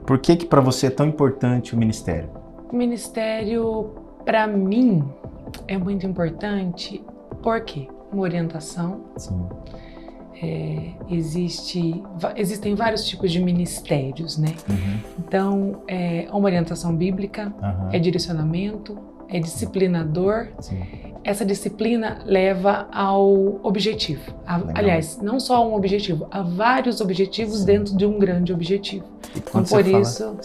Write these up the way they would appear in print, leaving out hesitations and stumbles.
Por que para você é tão importante o ministério? O ministério, para mim, é muito importante porque uma orientação. Sim. Existem vários tipos de ministérios, né? Uhum. Então, é uma orientação bíblica, Uhum. é direcionamento, é disciplinador. Sim. Essa disciplina leva ao objetivo. Aliás, não só a um objetivo, há vários objetivos dentro de um grande objetivo. Então, por isso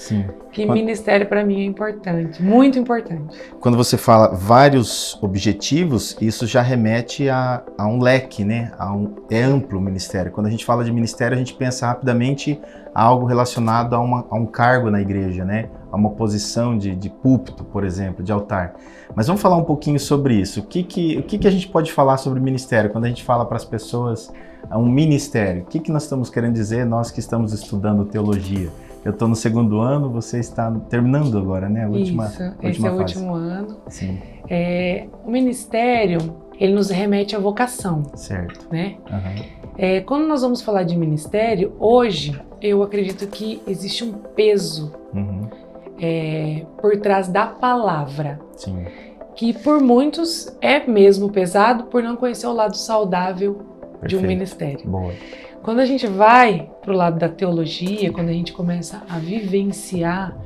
que ministério para mim é importante, muito importante. Quando você fala vários objetivos, isso já remete a um leque, né? É amplo o ministério. Quando a gente fala de ministério, a gente pensa rapidamente a algo relacionado a um cargo na igreja, né? A uma posição de púlpito, por exemplo, de altar. Mas vamos falar um pouquinho sobre isso. O que a gente pode falar sobre ministério? Quando a gente fala para as pessoas um ministério, o que nós estamos querendo dizer, nós que estamos estudando teologia? Eu estou no 2º ano, você está terminando agora, né? Esse é o último ano. Sim. O ministério, ele nos remete à vocação. Certo. Né? Uhum. Quando nós vamos falar de ministério, hoje, eu acredito que existe um peso por trás da palavra. Sim. Que por muitos é mesmo pesado por não conhecer o lado saudável de um ministério. Boa. Quando a gente vai para o lado da teologia, quando a gente começa a vivenciar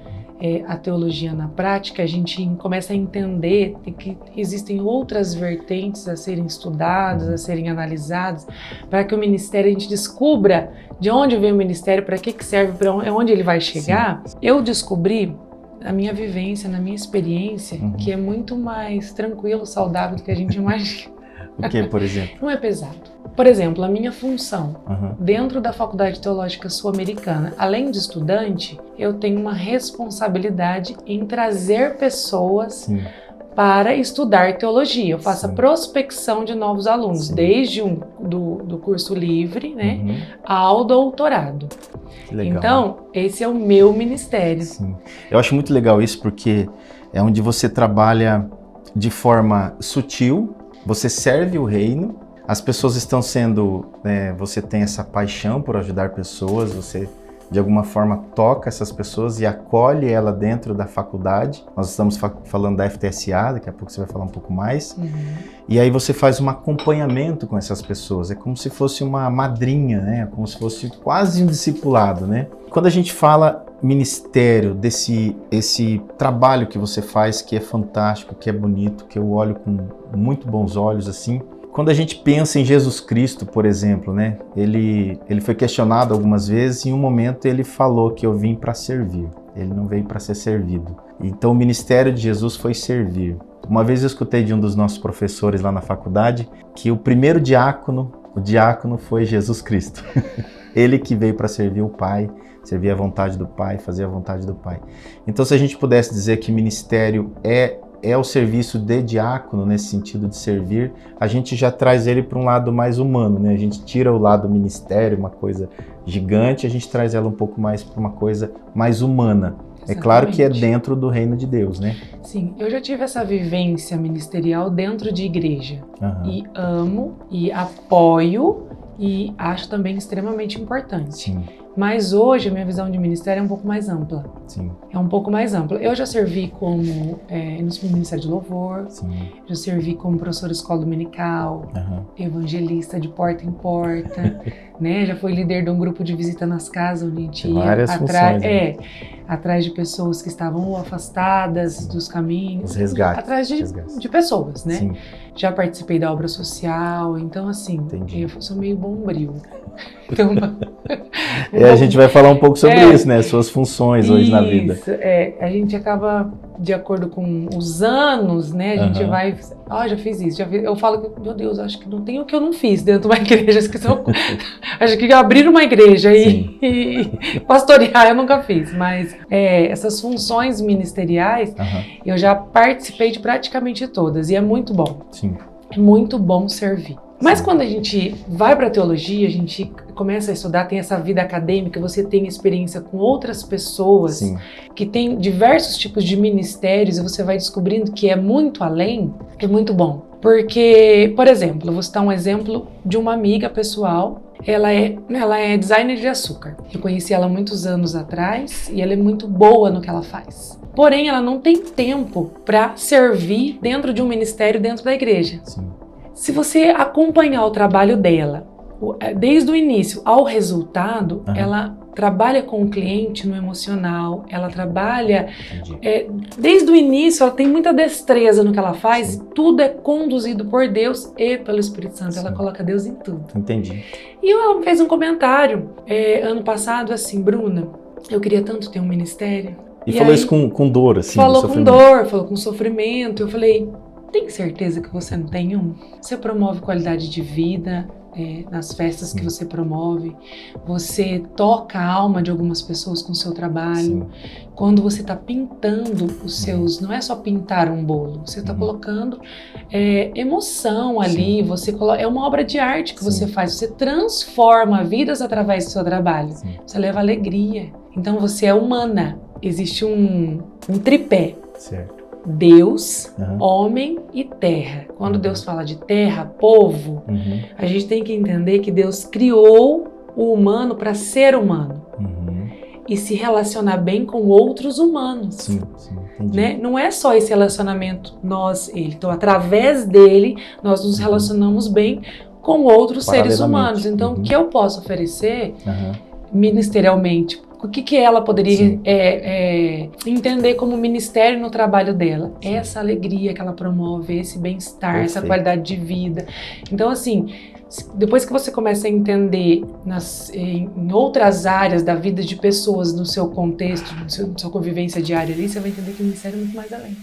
a teologia na prática, a gente começa a entender que existem outras vertentes a serem estudadas, a serem analisadas, para que o ministério, a gente descubra de onde vem o ministério, para que serve, para onde ele vai chegar. Sim. Eu descobri, na minha vivência, na minha experiência, que é muito mais tranquilo, saudável do que a gente imagina. O que, por exemplo? Não é pesado. Por exemplo, a minha função dentro da Faculdade Teológica Sul-Americana, além de estudante, eu tenho uma responsabilidade em trazer pessoas para estudar teologia. Eu faço a prospecção de novos alunos, desde do curso livre, né, ao doutorado. Legal. Então, esse é o meu ministério. Sim. Eu acho muito legal isso, porque é onde você trabalha de forma sutil, você serve o reino, as pessoas estão sendo, você tem essa paixão por ajudar pessoas, você de alguma forma toca essas pessoas e acolhe ela dentro da faculdade. Nós estamos falando da FTSA, daqui a pouco você vai falar um pouco mais. E aí você faz um acompanhamento com essas pessoas, é como se fosse uma madrinha, né? Como se fosse quase um discipulado, né? Quando a gente fala ministério, esse trabalho que você faz, que é fantástico, que é bonito, que eu olho com muito bons olhos, assim. Quando a gente pensa em Jesus Cristo, por exemplo, né? Ele foi questionado algumas vezes e em um momento ele falou que eu vim para servir, ele não veio para ser servido. Então o ministério de Jesus foi servir. Uma vez eu escutei de um dos nossos professores lá na faculdade que o primeiro diácono, o diácono foi Jesus Cristo. Ele que veio para servir o Pai, servir a vontade do Pai, fazer a vontade do Pai. Então se a gente pudesse dizer que ministério é o serviço de diácono, nesse sentido de servir, a gente já traz ele para um lado mais humano, né? A gente tira o lado ministério, uma coisa gigante, a gente traz ela um pouco mais para uma coisa mais humana. Exatamente. É claro que é dentro do reino de Deus, né? Sim, eu já tive essa vivência ministerial dentro de igreja. E amo, e apoio, e acho também extremamente importante. Sim. Mas hoje a minha visão de ministério é um pouco mais ampla. Sim. É um pouco mais ampla. Eu já servi como no Ministério de Louvor, já servi como professora de escola dominical, evangelista de porta em porta, né? Já fui líder de um grupo de visita nas casas, onde a gente ia atrás de pessoas que estavam ou afastadas dos caminhos. Os resgates. Atrás de pessoas, né? Sim. Já participei da obra social, então assim, eu sou meio bombril. Então, a gente vai falar um pouco sobre isso, né? Suas funções hoje na vida. A gente acaba, de acordo com os anos, né? A gente vai... já fiz isso. Eu falo que, meu Deus, acho que não tem o que eu não fiz dentro de uma igreja. Acho que abrir uma igreja e pastorear eu nunca fiz. Mas essas funções ministeriais, eu já participei de praticamente todas. E é muito bom. Sim. É muito bom servir. Mas quando a gente vai para a teologia, a gente começa a estudar, tem essa vida acadêmica, você tem experiência com outras pessoas que têm diversos tipos de ministérios e você vai descobrindo que é muito além, é muito bom. Porque, por exemplo, eu vou citar um exemplo de uma amiga pessoal, ela é designer de açúcar. Eu conheci ela muitos anos atrás e ela é muito boa no que ela faz. Porém, ela não tem tempo para servir dentro de um ministério, dentro da igreja. Sim. Se você acompanhar o trabalho dela, desde o início ao resultado, ela trabalha com o cliente no emocional, ela trabalha, desde o início, ela tem muita destreza no que ela faz, e tudo é conduzido por Deus e pelo Espírito Santo, ela coloca Deus em tudo. Entendi. E ela fez um comentário ano passado assim, Bruna, eu queria tanto ter um ministério. E falou aí, isso com dor, assim, falou com dor, falou com sofrimento, eu falei, tem certeza que você não tem um? Você promove qualidade de vida, nas festas que você promove, você toca a alma de algumas pessoas com o seu trabalho. Sim. Quando você está pintando os seus, não é só pintar um bolo, você está colocando emoção ali, é uma obra de arte que você faz, você transforma vidas através do seu trabalho, você leva alegria. Então você é humana, existe um tripé. Certo. Deus, homem e terra. Quando Deus fala de terra, povo, a gente tem que entender que Deus criou o humano para ser humano e se relacionar bem com outros humanos. Sim, entendi. Né? Não é só esse relacionamento ele. Então, através dele, nós nos relacionamos bem com outros seres humanos. Então, o que eu posso oferecer ministerialmente? O que ela poderia entender como ministério no trabalho dela? Essa alegria que ela promove, esse bem-estar, essa qualidade de vida. Então, assim, depois que você começa a entender em outras áreas da vida de pessoas, no seu contexto, na sua convivência diária ali, você vai entender que o ministério é muito mais além.